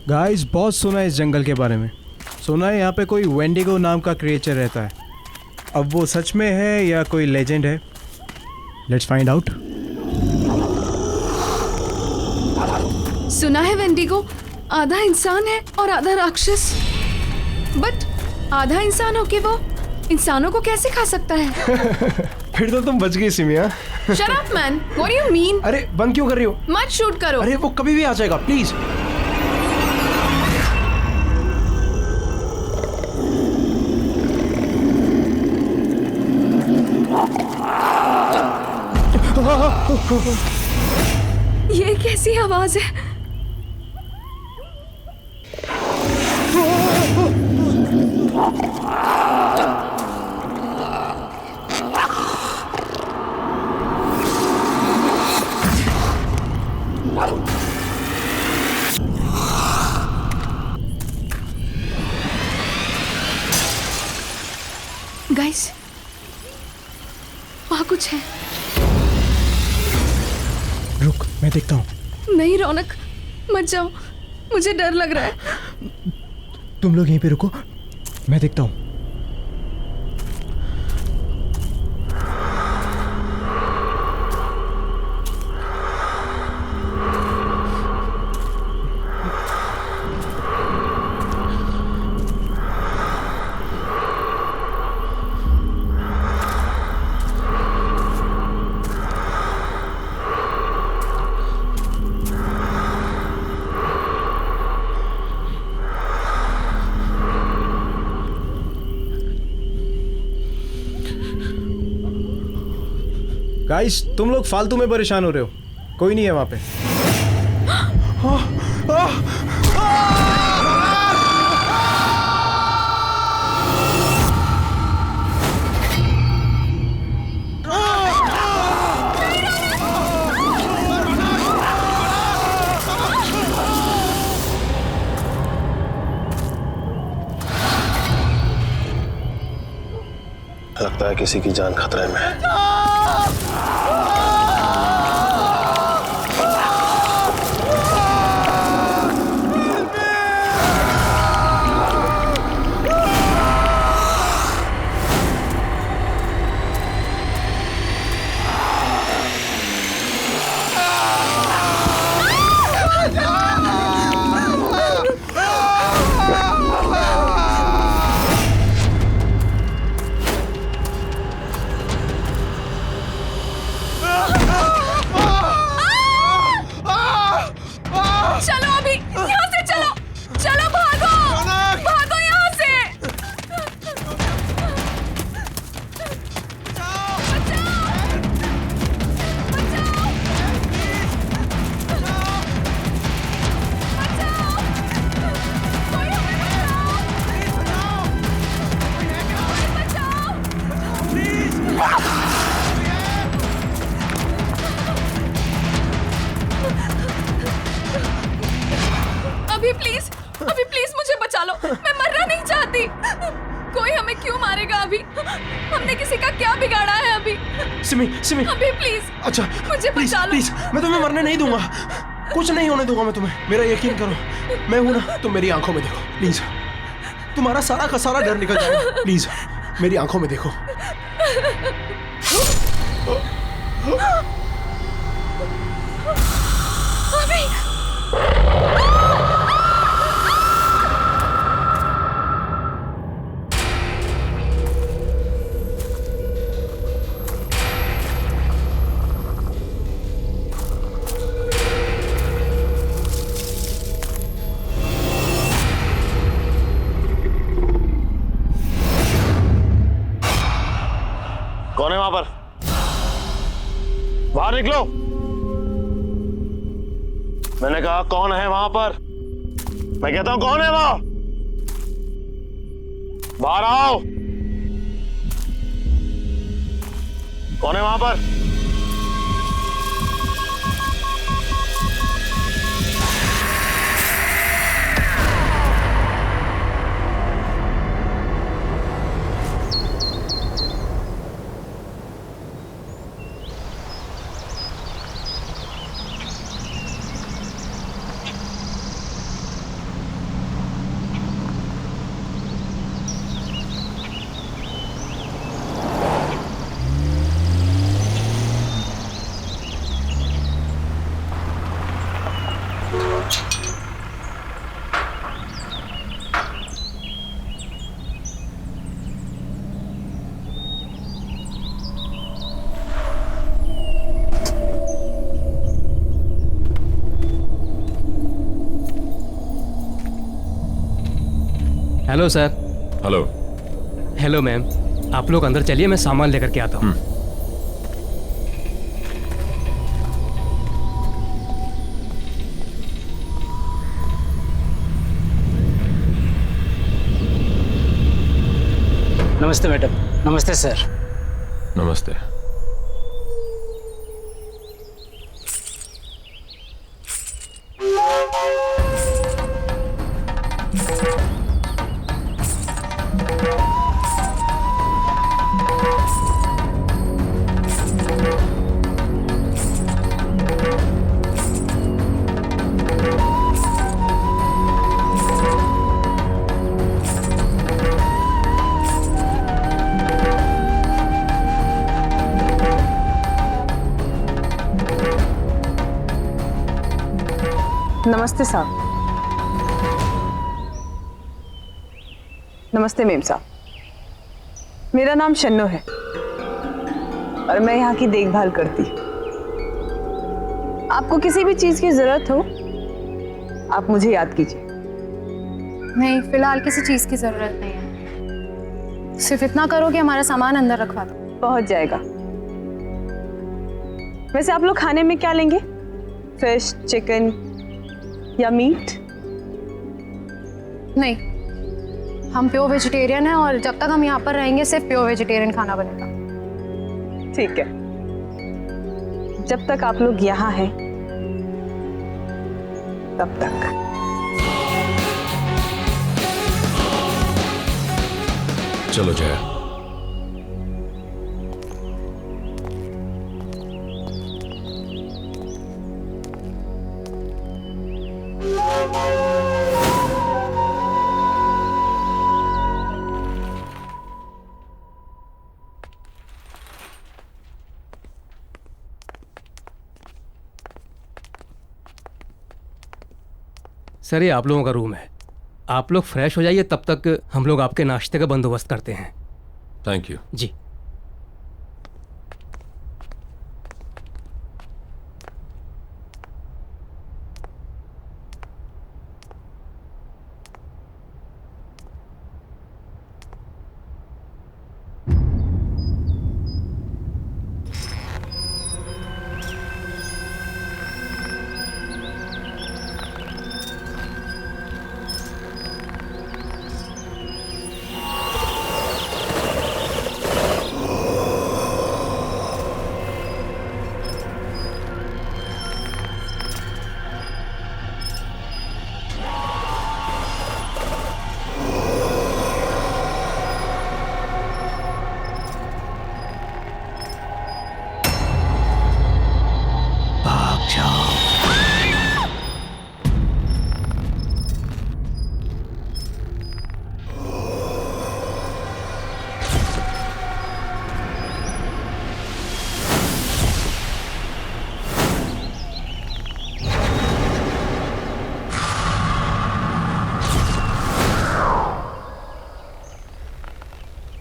Guys बहुत सुना है इस जंगल के बारे में। सुना है यहाँ पे कोई वेंडिगो नाम का क्रिएचर रहता है। अब वो सच में है या कोई लेजेंड है? Let's find out. सुना है वेंडिगो आधा इंसान है और आधा राक्षस। बट आधा इंसान होके वो इंसानों को कैसे खा सकता है? फिर तो तुम बच गई सिमिया। Shut up man, what do you mean? अरे बंद क्यों कर रही हो? मत शूट करो। अरे वो कभी भी आ जाएगा, प्लीज। ये कैसी आवाज है? गाइस, वहाँ कुछ है। रुक, मैं देखता हूँ। नहीं रौनक, मत जाओ, मुझे डर लग रहा है। तुम लोग यहीं पे रुको, मैं देखता हूँ। गाइस, तुम लोग फालतू में परेशान हो रहे हो। कोई नहीं है वहां पे। लगता है किसी की जान खतरे में है। अभी प्लीज मुझे बचा लो, मैं मरना नहीं चाहती। कोई हमें क्यों मारेगा अभी? हमने किसी का क्या बिगाड़ा है अभी? सिमी, सिमी, अभी प्लीज। अच्छा मुझे प्लीज, बचा लो। प्लीज, मैं तुम्हें मरने नहीं दूंगा। कुछ नहीं होने दूंगा मैं तुम्हें, मेरा यकीन करो। मैं हूं ना, तुम मेरी आंखों में देखो प्लीज। तुम्हारा सारा का सारा डर निकल जाएगा। प्लीज मेरी आंखों में देखो। अभी कौन है वहां पर? बाहर निकलो। मैंने कहा कौन है वहां पर? मैं कहता हूं कौन है वहां? बाहर आओ। कौन है वहां पर? Hello sir. Hello. Hello ma'am, आप लोग अंदर चलिए, मैं सामान लेकर के आता हूँ। नमस्ते मैडम। नमस्ते सर। नमस्ते। नमस्ते साहब। नमस्ते मेम साहब, मेरा नाम शन्नो है और मैं यहाँ की देखभाल करती। आपको किसी भी चीज की जरूरत हो आप मुझे याद कीजिए। नहीं, फिलहाल किसी चीज की जरूरत नहीं है। सिर्फ इतना करो कि हमारा सामान अंदर रखवा दो। पहुंच जाएगा। वैसे आप लोग खाने में क्या लेंगे? फिश, चिकन या मीट? नहीं, हम प्योर वेजिटेरियन हैं और जब तक हम यहाँ पर रहेंगे सिर्फ प्योर वेजिटेरियन खाना बनेगा। ठीक है, जब तक आप लोग यहाँ हैं तब तक। चलो जया। सर, ये आप लोगों का रूम है। आप लोग फ्रेश हो जाइए, तब तक हम लोग आपके नाश्ते का बंदोबस्त करते हैं। Thank you. जी।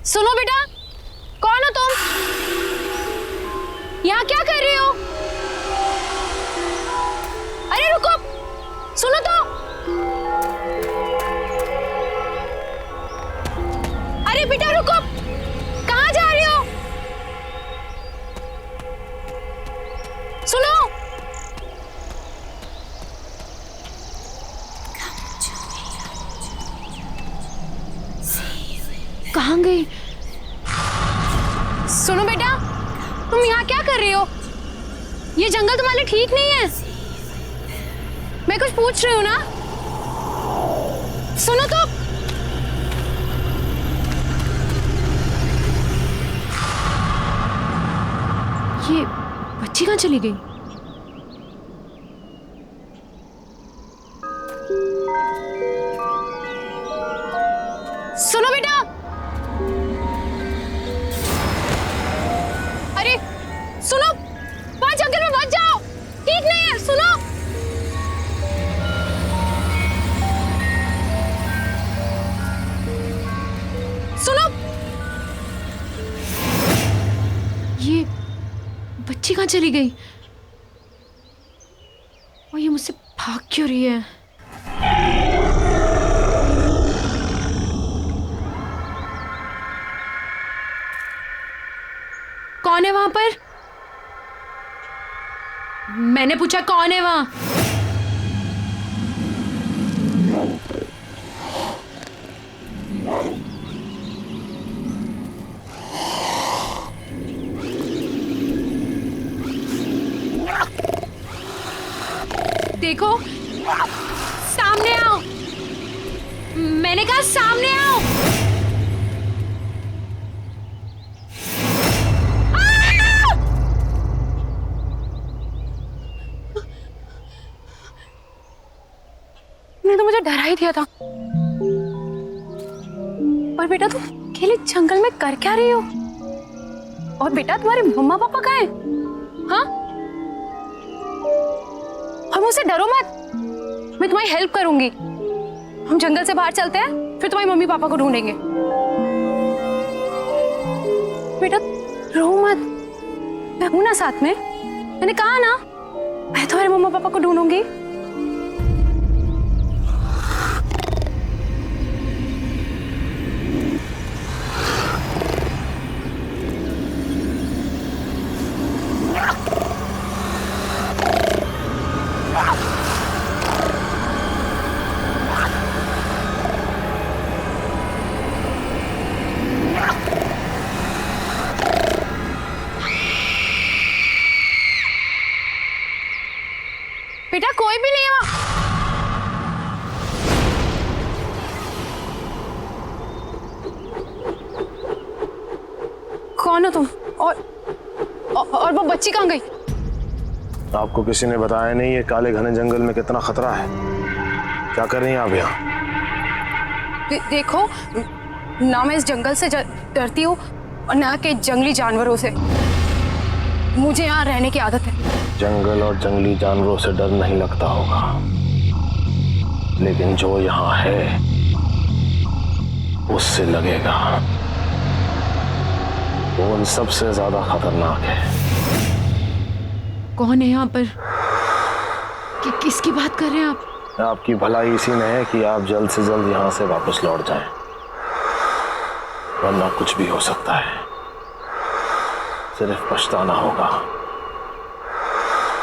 सुनो बेटा, कौन हो तुम? यहाँ क्या कर रही हो? अरे रुको, सुनो तो। अरे बेटा रुको, कहाँ जा रही हो? सुनो। कहाँ गई? सुनो बेटा, तुम यहाँ क्या कर रही हो? ये जंगल तुम्हारे लिए ठीक नहीं है। मैं कुछ पूछ रही हूँ ना, सुनो तो। ये बच्ची कहाँ चली गई? सुनो बेटा। अरे सुनो, वहां जंगल में मत जाओ, ठीक नहीं है। सुनो। सुनो। ये बच्ची कहाँ चली गई? और ये मुझसे भाग क्यों रही है? है वहां पर? मैंने पूछा कौन है वहां? देखो, सामने आओ। मैंने कहा सामने आओ। ने तो मुझे डरा ही दिया था। और बेटा तुम अकेले जंगल में कर क्या रही हो? और बेटा तुम्हारे मम्मा पापा कहाँ हैं? हाँ? और मुझसे डरो मत, मैं तुम्हारी हेल्प करूंगी। हम जंगल से बाहर चलते हैं, फिर तुम्हारी मम्मी पापा को ढूंढेंगे। बेटा रो मत, मैं हूं ना साथ में। मैंने कहा ना, मैं तुम्हारे मम्मा पापा को ढूंढूंगी। बेटा कोई भी नहीं है वहां। कौन हो तुम? और वो बच्ची कहाँ गई? आपको किसी ने बताया नहीं ये काले घने जंगल में कितना खतरा है? क्या कर रही हैं आप यहाँ? देखो ना, मैं इस जंगल से डरती हूँ और ना के जंगली जानवरों से। मुझे यहाँ रहने की आदत है। जंगल और जंगली जानवरों से डर नहीं लगता होगा, लेकिन जो यहाँ है उससे लगेगा। वो उन सबसे ज्यादा खतरनाक है। कौन है यहाँ पर? किसकी बात कर रहे हैं आप? आपकी भलाई इसी में है कि आप जल्द से जल्द यहाँ से वापस लौट जाएं, वरना कुछ भी हो सकता है। सिर्फ पछताना होगा,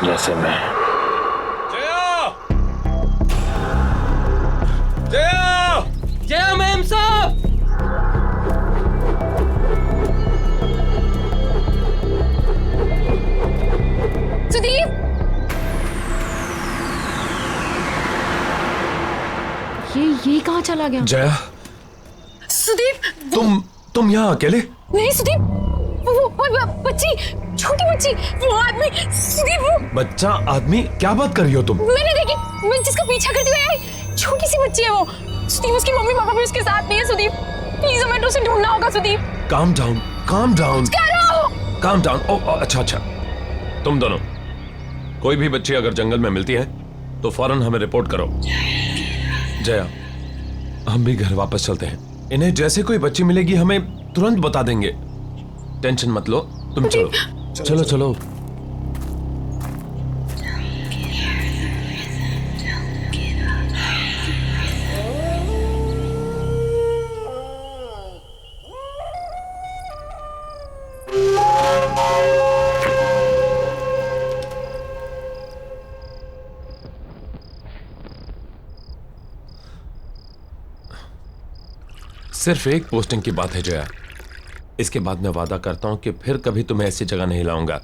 जैसे मैं। जया मैम साहब! सुदीप! ये कहाँ चला गया? जया, सुदीप! तुम यहाँ अकेले? नहीं सुदीप, वो बच्ची, छोटी बच्ची, वो आदमी, सुदीप वो बच्चा आदमी? क्या बात कर रही हो तुम? मैंने देखी, मैं जिसका पीछा करती हुई आई, छोटी सी बच्ची है वो। सुदीप उसकी मम्मी पापा भी उसके साथ नहीं है। सुदीप प्लीज हमें उसे ढूंढना होगा। Sudeep calm down, calm down, calm down. ओ अच्छा अच्छा, तुम दोनों कोई भी बच्ची अगर जंगल में मिलती है तो फौरन हमें रिपोर्ट करो। जया, हम भी घर वापस चलते हैं। इन्हें जैसे कोई बच्ची मिलेगी हमें तुरंत बता देंगे। टेंशन मत लो, तुम चलो चलो चलो। सिर्फ एक पोस्टिंग की बात है जया, इसके बाद मैं वादा करता हूं कि फिर कभी तुम्हें ऐसी जगह नहीं लाऊंगा।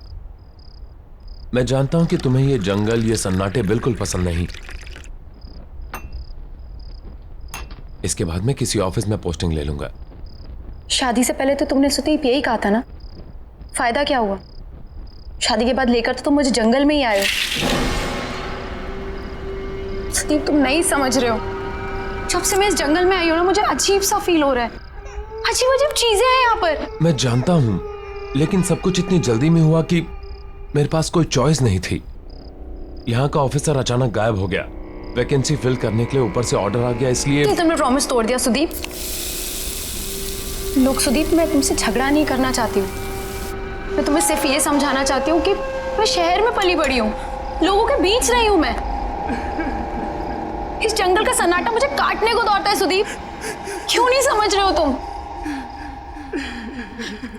मैं जानता हूं कि तुम्हें ये जंगल, ये सन्नाटे बिल्कुल पसंद नहीं। इसके बाद मैं किसी ऑफिस में पोस्टिंग ले लूंगा। शादी से पहले तो तुमने सुदीप यही कहा था ना, फायदा क्या हुआ? शादी के बाद लेकर तो तुम मुझे जंगल में ही आए हो। सुदीप तुम नहीं समझ रहे हो, जब से मैं इस जंगल में आई हूं ना, मुझे अजीब सा फील हो रहा है। अजीब अजीब चीजें हैं यहाँ पर। मैं जानता हूं, लेकिन सब कुछ इतनी जल्दी में हुआ कि मेरे पास कोई चॉइस नहीं थी। यहाँ का ऑफिसर अचानक गायब हो गया, वैकेंसी फिल करने के लिए ऊपर से ऑर्डर आ गया, इसलिए तुमने प्रॉमिस तोड़ दिया सुदीप। लोग सुदीप, मैं तुमसे झगड़ा नहीं करना चाहती हूँ। मैं तुम्हें सिर्फ ये समझाना चाहती हूँ कि मैं शहर में पली बड़ी हूँ, लोगों के बीच रही हूँ मैं। इस जंगल का सन्नाटा मुझे काटने को दौड़ता है सुदीप। क्यों नहीं समझ रहे हो तुम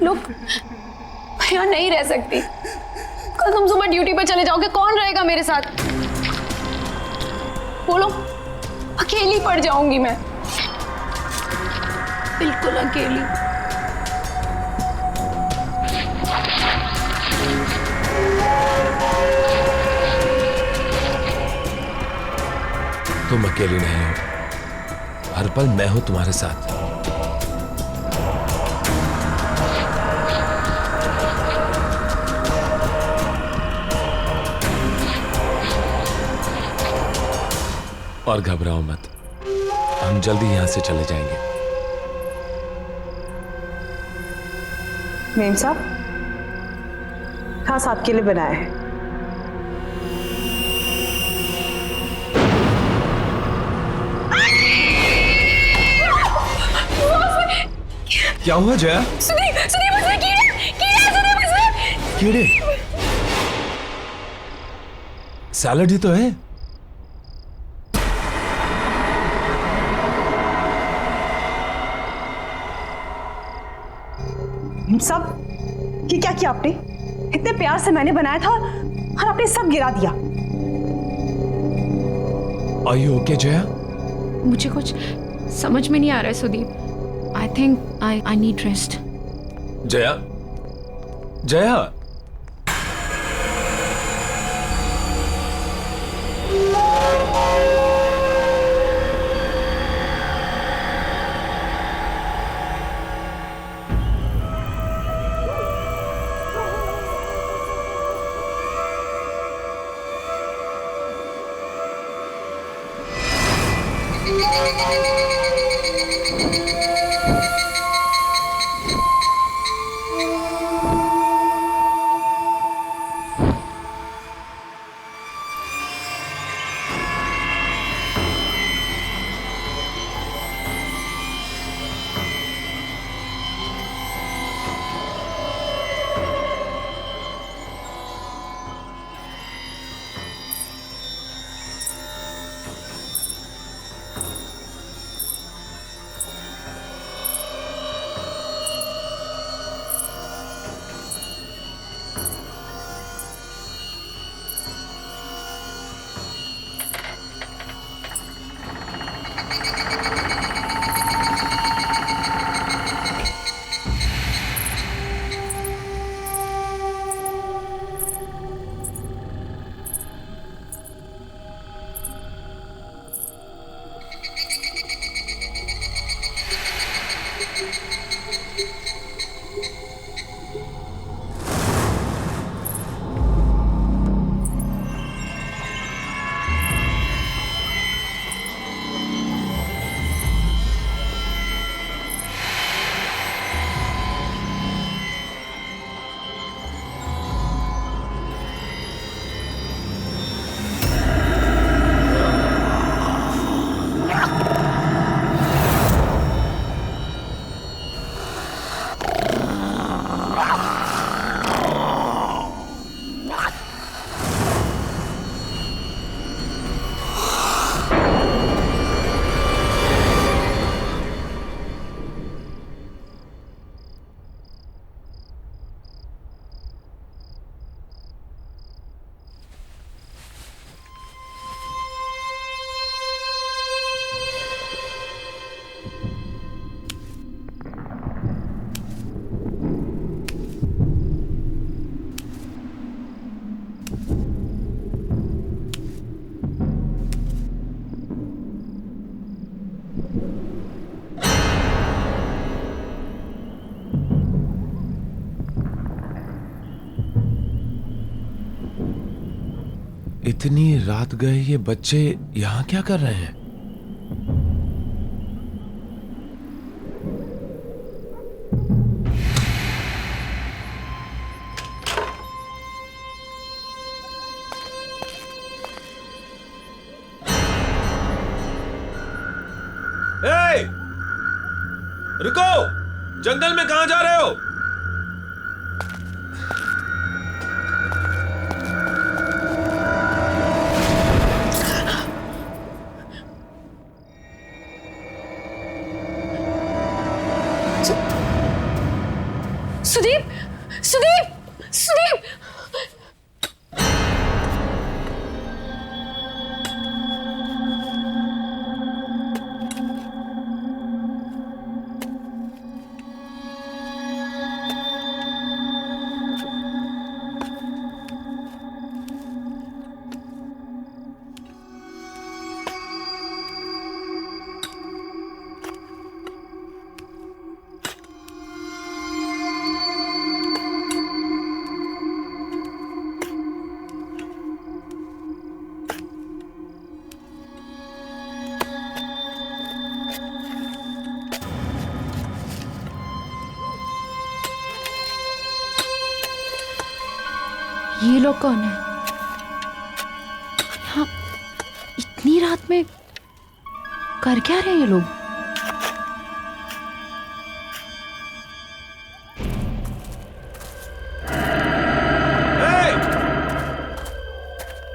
लोग? मैं यहाँ नहीं रह सकती। कल तुम सुबह ड्यूटी पर चले जाओगे, कौन रहेगा मेरे साथ? बोलो, अकेली पड़ जाऊंगी मैं, बिल्कुल अकेली। तुम अकेली नहीं हो, हर पल मैं हूं तुम्हारे साथ। और घबराओ मत, हम जल्दी यहां से चले जाएंगे। मेम साहब, खास आपके लिए बनाया है। क्या हुआ जया? सुदीप, सुदीप उसमें कीड़े सुदीप उसमें। कीड़े? सैलड ही तो है। सब ये क्या किया आपने? इतने प्यार से मैंने बनाया था और आपने सब गिरा दिया। Are you okay, Jaya? मुझे कुछ समझ में नहीं आ रहा है Sudeep. I think I need rest. Jaya, Jaya, इतनी रात गए ये बच्चे यहां क्या कर रहे हैं? ए! रुको! जंगल में कहां जा रहे हो? सुदीप, सुदीप! ये लोग कौन है? हाँ, इतनी रात में कर क्या रहे हैं ये लोग?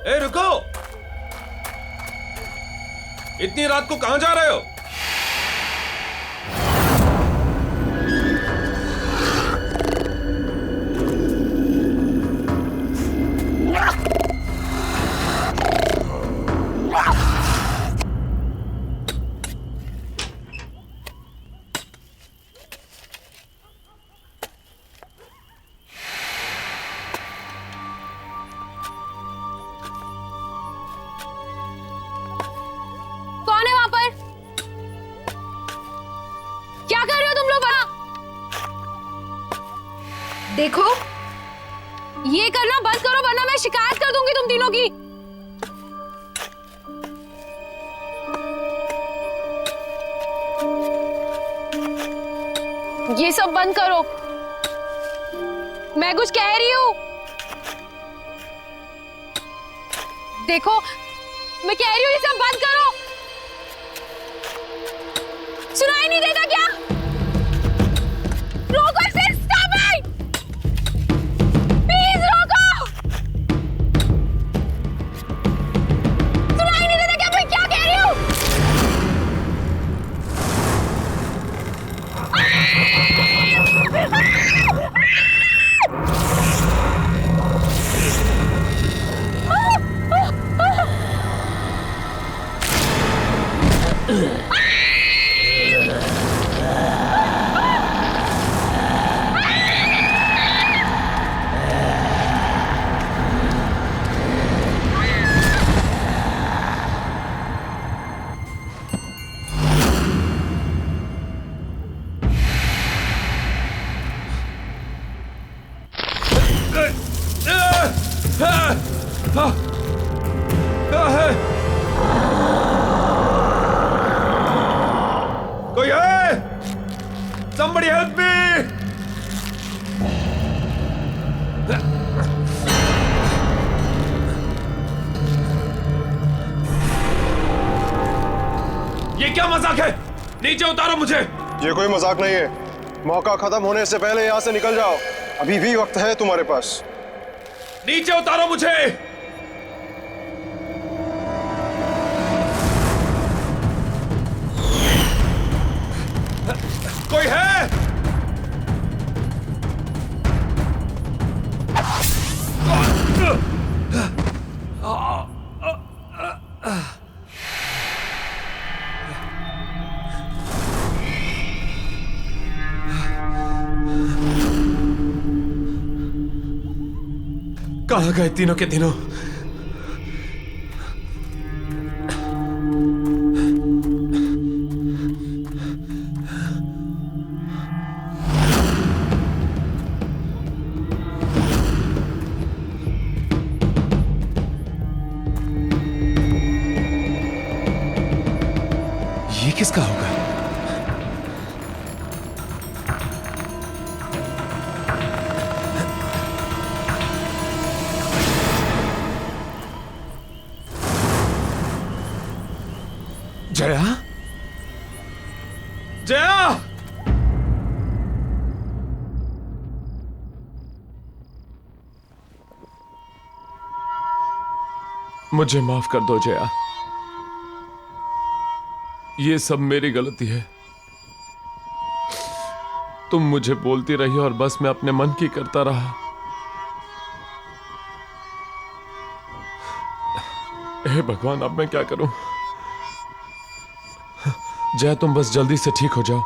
ए रुको, इतनी रात को कहां जा रहे हो? कौन है वहां पर? क्या कर रहे हो तुम लोग वहां? देखो, ये करना बंद करो वरना मैं शिकायत कर दूंगी तुम तीनों की। ये सब बंद करो, मैं कुछ कह रही हूं। देखो, मैं कह रही हूं ये सब बंद करो। सुनाई नहीं देता क्या? रोको इसे, स्टॉप इट! प्लीज रोको! सुनाई नहीं देता क्या मैं क्या कह रही हूं? कोई है? Somebody help me! ये क्या मजाक है? नीचे उतारो मुझे। ये कोई मजाक नहीं है। मौका खत्म होने से पहले यहाँ से निकल जाओ। अभी भी वक्त है तुम्हारे पास। नीचे उतारो मुझे। कोई है? कहां गए तीनों के तीनों? ये किसका होगा? जया? जया! मुझे माफ कर दो जया। ये सब मेरी गलती है। तुम मुझे बोलती रही और बस मैं अपने मन की करता रहा। हे भगवान, अब मैं क्या करूं? जया, तुम बस जल्दी से ठीक हो जाओ।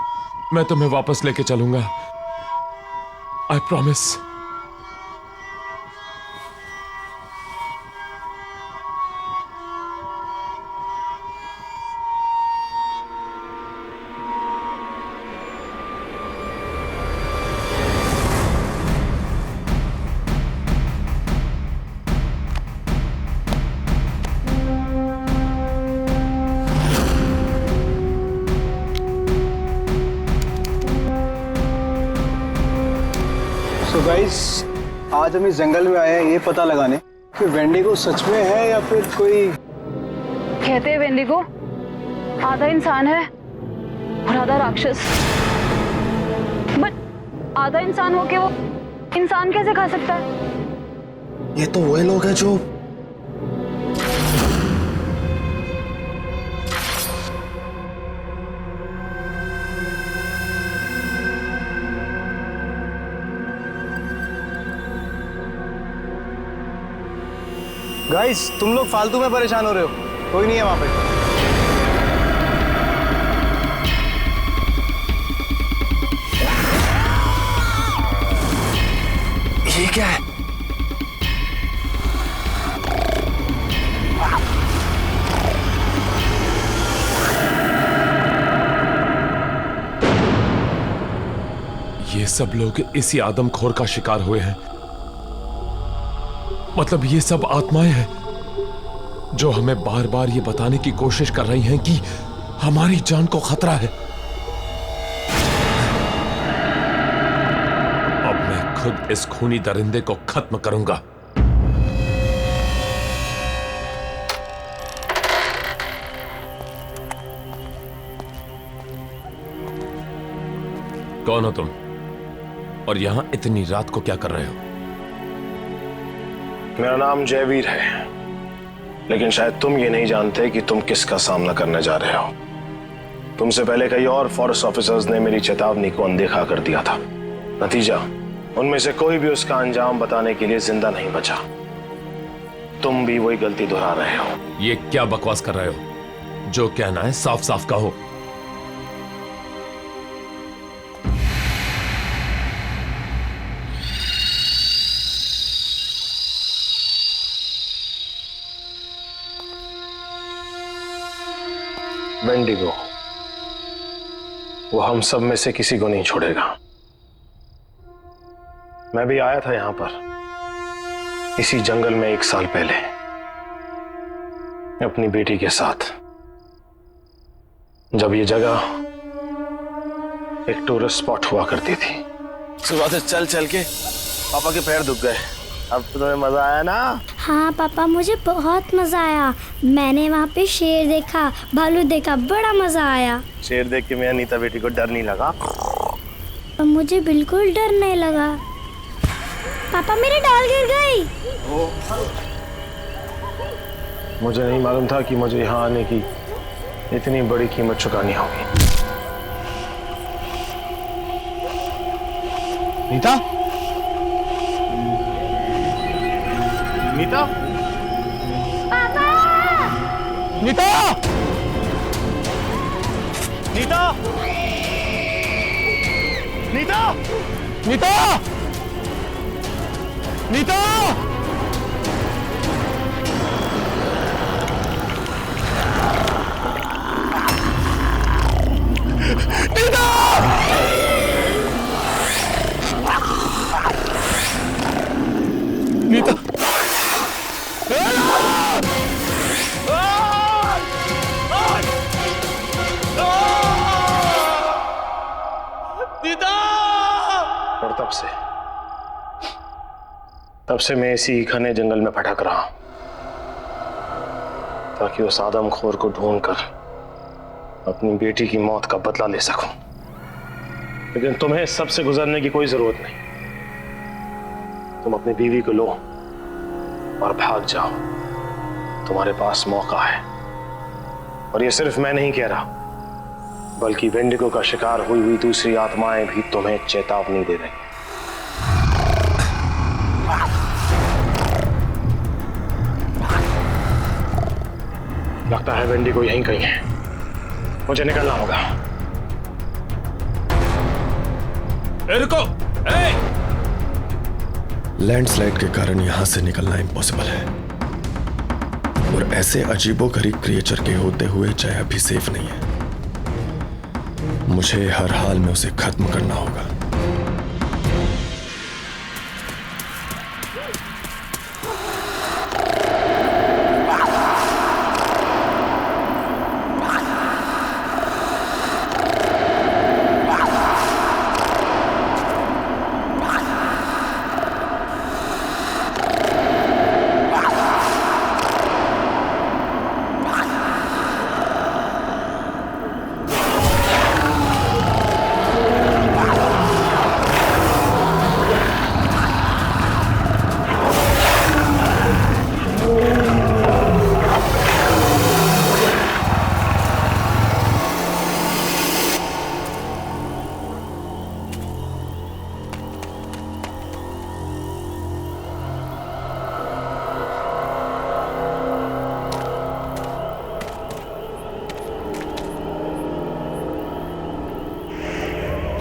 मैं तुम्हें वापस लेके चलूंगा। I promise. तो गाइस, आज हम इस जंगल में आए हैं ये पता लगाने कि वेंडिगो सच में है या फिर कोई। कहते हैं वेंडिगो आधा इंसान है और आधा राक्षस, बट आधा इंसान होके वो इंसान कैसे खा सकता है? ये तो वही लोग हैं जो गाइस तुम लोग फालतू में परेशान हो रहे हो, कोई नहीं है वहां पे। ये क्या है? ये सब लोग इसी आदमखोर का शिकार हुए हैं। मतलब ये सब आत्माएं हैं जो हमें बार बार ये बताने की कोशिश कर रही हैं कि हमारी जान को खतरा है। अब मैं खुद इस खूनी दरिंदे को खत्म करूंगा। कौन हो तुम और यहां इतनी रात को क्या कर रहे हो? मेरा नाम जयवीर है, लेकिन शायद तुम ये नहीं जानते कि तुम किसका सामना करने जा रहे हो। तुमसे पहले कई और फॉरेस्ट ऑफिसर्स ने मेरी चेतावनी को अनदेखा कर दिया था। नतीजा, उनमें से कोई भी उसका अंजाम बताने के लिए जिंदा नहीं बचा। तुम भी वही गलती दोहरा रहे हो। ये क्या बकवास कर रहे हो? जो कहना है साफ साफ कहो। वेंडिगो, वो हम सब में से किसी को नहीं छोड़ेगा। मैं भी आया था यहां पर इसी जंगल में 1 साल पहले अपनी बेटी के साथ, जब ये जगह एक टूरिस्ट स्पॉट हुआ करती थी। सुबह से चल चल के पापा के पैर दुख गए। अब तो तुम्हें मजा आया ना? हाँ पापा, मुझे बहुत मजा आया। मैंने वहाँ पे शेर देखा, भालू देखा, बड़ा मजा आया। शेर देख के मेरी नीता बेटी को डर नहीं लगा? मुझे बिल्कुल डर नहीं लगा। पापा मेरी डाल गिर गई। मुझे नहीं मालूम था कि मुझे यहाँ आने की इतनी बड़ी कीमत चुकानी होगी। नीता? नीता? पापा! नीता! नीता! नीता! नीता! नीता! नीता! और तब से मैं इसी घने जंगल में भटक रहा हूं, ताकि उस आदमखोर को ढूंढकर अपनी बेटी की मौत का बदला ले सकूं। लेकिन तुम्हें इस सब से गुजरने की कोई जरूरत नहीं। तुम अपनी बीवी को लो और भाग जाओ। तुम्हारे पास मौका है। और ये सिर्फ मैं नहीं कह रहा, बल्कि वेंडिगो का शिकार हुई हुई दूसरी आत्माएं भी तुम्हें चेतावनी दे रही हैं। लगता है वेंडिगो यहीं कहीं है। मुझे निकलना होगा। रुको! लैंडस्लाइड के कारण यहां से निकलना इम्पॉसिबल है, और ऐसे अजीबोगरीब क्रिएचर के होते हुए जया भी सेफ नहीं है। मुझे हर हाल में उसे खत्म करना होगा।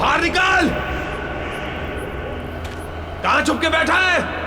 बाहर निकल! कहां छुप के बैठा है?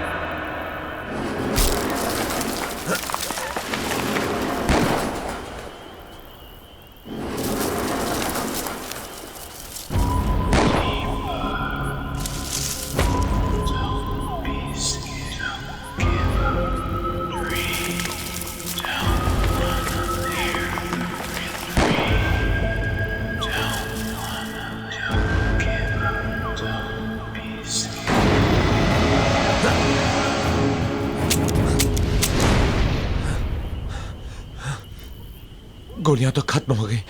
गोलियां तो खत्म हो गई।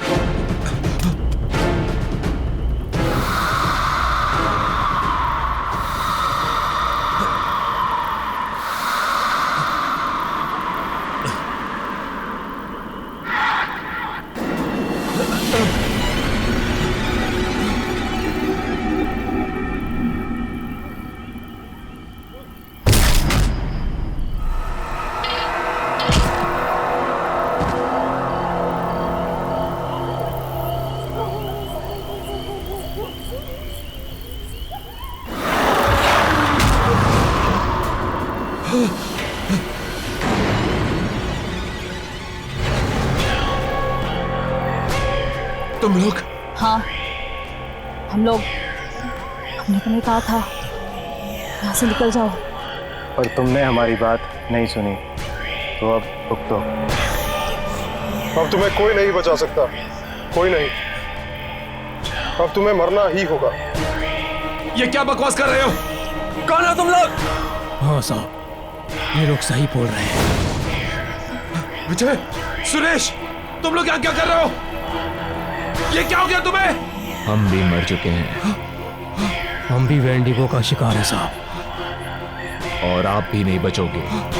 तुम लोग? हाँ, हम लोग, हमने तुम्हें कहा था यहाँ से निकल जाओ, और तुमने हमारी बात नहीं सुनी, तो अब भुगतो। अब तुम्हें कोई नहीं बचा सकता, कोई नहीं। अब तुम्हें मरना ही होगा। ये क्या बकवास कर रहे हो? कौन हो तुम लोग? हाँ साहब, ये लोग सही बोल रहे हैं। विजय, सुरेश, तुम लोग यहाँ क्या कर रहे हो? ये क्या हो गया तुम्हें? हम भी मर चुके हैं। हम भी वेंडिगो का शिकार है साहब। और आप भी नहीं बचोगे।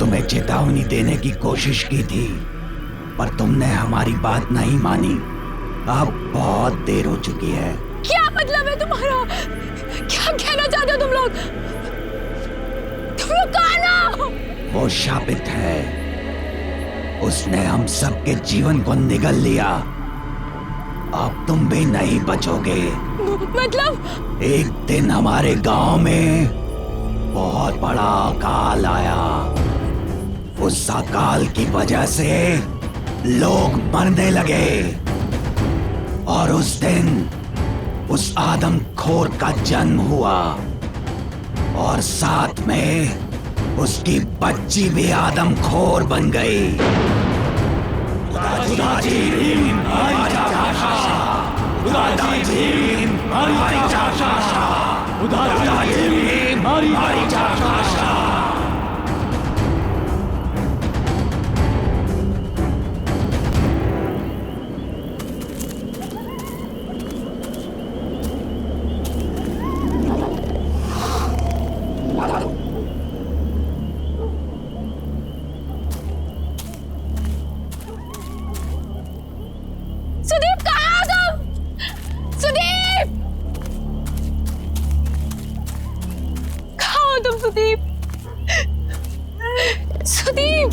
तुम्हें चेतावनी देने की कोशिश की थी, पर तुमने हमारी बात नहीं मानी। अब बहुत देर हो चुकी है। क्या मतलब है तुम्हारा? क्या कहना चाहते हो तुम लोग? कौन हो? वो शापित है, उसने हम सबके जीवन को निगल लिया। अब तुम भी नहीं बचोगे। मतलब? एक दिन हमारे गांव में बहुत बड़ा अकाल आया। उस अकाल की वजह से लोग मरने लगे और उस दिन उस आदमखोर का जन्म हुआ और साथ में उसकी बच्ची भी आदमखोर बन गई। सुदीप कहाँ हो तुम? सुदीप कहाँ हो तुम? सुदीप सुदीप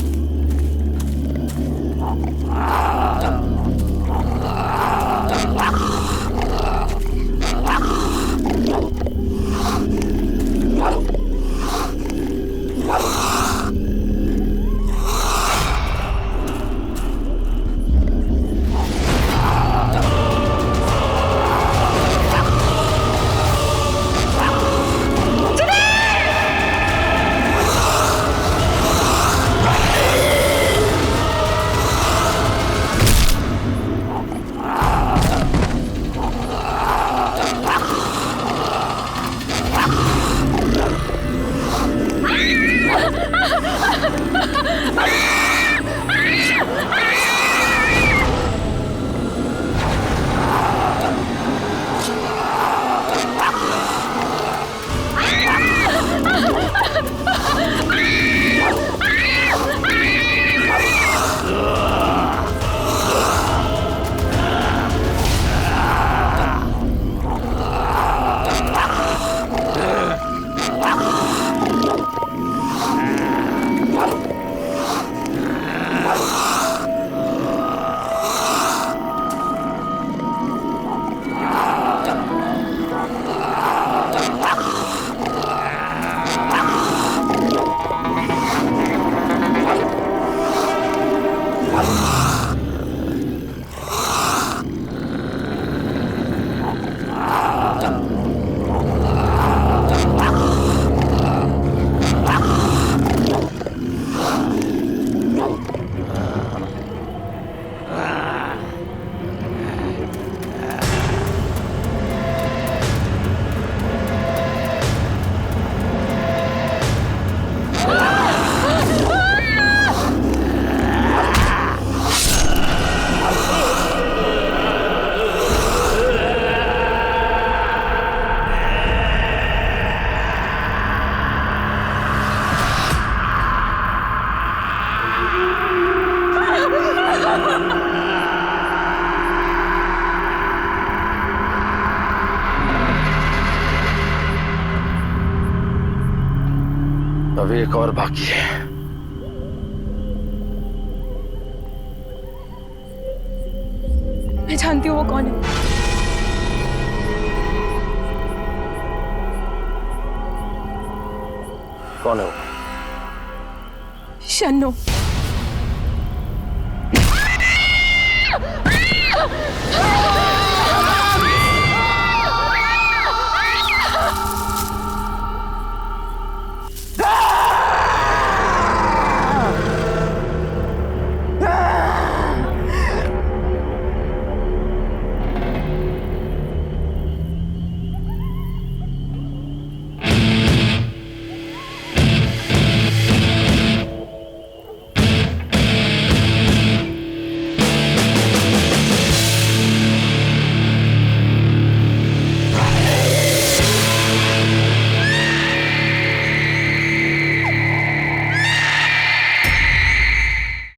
अब एक और बाकी है। मैं जानती हूँ वो कौन है। कौन है वो? शन्नो।